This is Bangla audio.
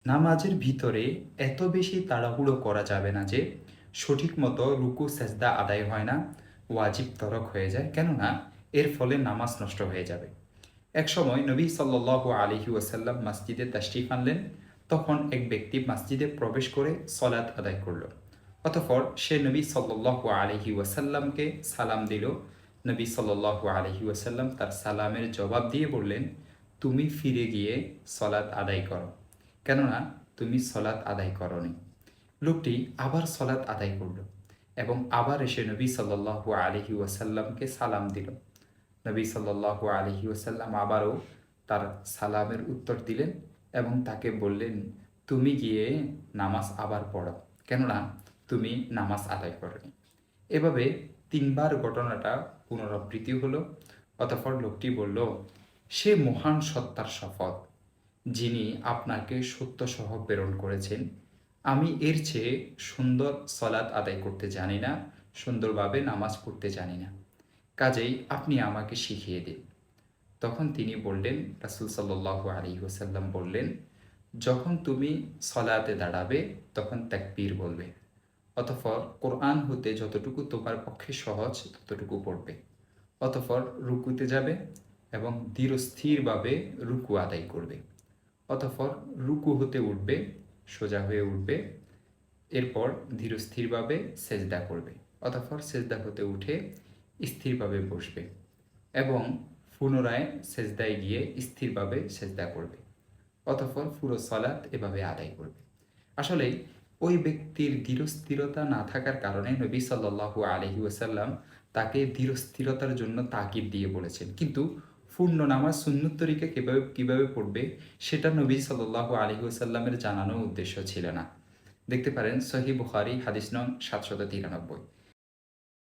নামাজের ভিতরে এত বেশি তাড়াহুড়ো করা যাবে না যে সঠিক মতো রুকু সেজদা আদায় হয় না, ওয়াজিব তরক হয়ে যায়, কেননা এর ফলে নামাজ নষ্ট হয়ে যাবে। এক সময় নবী সাল্লাল্লাহু আলাইহি ওয়াসাল্লাম মসজিদে তাশরিফ আনলেন। তখন এক ব্যক্তি মসজিদে প্রবেশ করে সলাত আদায় করল। অতঃপর সে নবী সাল্লাল্লাহু আলাইহি ওয়াসাল্লামকে সালাম দিল। নবী সাল্লাল্লাহু আলাইহি ওয়াসাল্লাম তার সালামের জবাব দিয়ে বললেন, তুমি ফিরে গিয়ে সলাত আদায় করো, কেননা তুমি সলাত আদায় করনি। লোকটি আবার সলাত আদায় করল এবং আবার এসে নবী সাল্লাল্লাহু আলাইহি ওয়াসাল্লামকে সালাম দিল। নবী সাল্লাল্লাহু আলাইহি ওয়াসাল্লাম আবারও তার সালামের উত্তর দিলেন এবং তাকে বললেন, তুমি গিয়ে নামাজ আবার পড়ো, কেননা তুমি নামাজ আদায় করনি। এভাবে তিনবার ঘটনাটা পুনরাবৃত্তি হলো। অতঃপর লোকটি বলল, সে মহান সত্তার শপথ, যিনি আপনাকে সত্যসহ প্রেরণ করেছেন, আমি এর চেয়ে সুন্দর সলাৎ আদায় করতে জানি না, সুন্দরভাবে নামাজ পড়তে জানি না, কাজেই আপনি আমাকে শিখিয়ে দিন। তখন তিনি বললেন, রাসূল সাল্লাল্লাহু আলাইহি ওয়াসাল্লাম বললেন, যখন তুমি সলাতে দাঁড়াবে তখন তাকবীর বলবে। অতঃপর কোরআন হতে যতটুকু তোমার পক্ষে সহজ ততটুকু পড়বে। অতঃপর রুকুতে যাবে এবং ধীরস্থিরভাবে রুকু আদায় করবে। অতঃপর রুকু হতে উঠবে, সোজা হয়ে উঠবে। এরপর ধীরস্থিরভাবে সেজদা করবে। অতঃপর সেজদা হতে উঠে স্থিরভাবে বসবে এবং পুনরায় সেজদায় গিয়ে স্থিরভাবে সেজদা করবে। অতঃপর পুরো সলাৎ এভাবে আদায় করবে। আসলে ওই ব্যক্তির ধীরস্থিরতা না থাকার কারণে নবী সাল্লাল্লাহু আলাইহি ওয়াসাল্লাম তাকে ধীরস্থিরতার জন্য তাকিদ দিয়ে বলেছেন, কিন্তু পূর্ণ নামাজ সুন্নত তরিকা কিভাবে পড়বে সেটা নবী সাল্লাল্লাহু আলাইহি ওয়াসাল্লামের জানানো উদ্দেশ্য ছিল না। দেখতে পারেন সহিহ বুখারী হাদিস নং 793।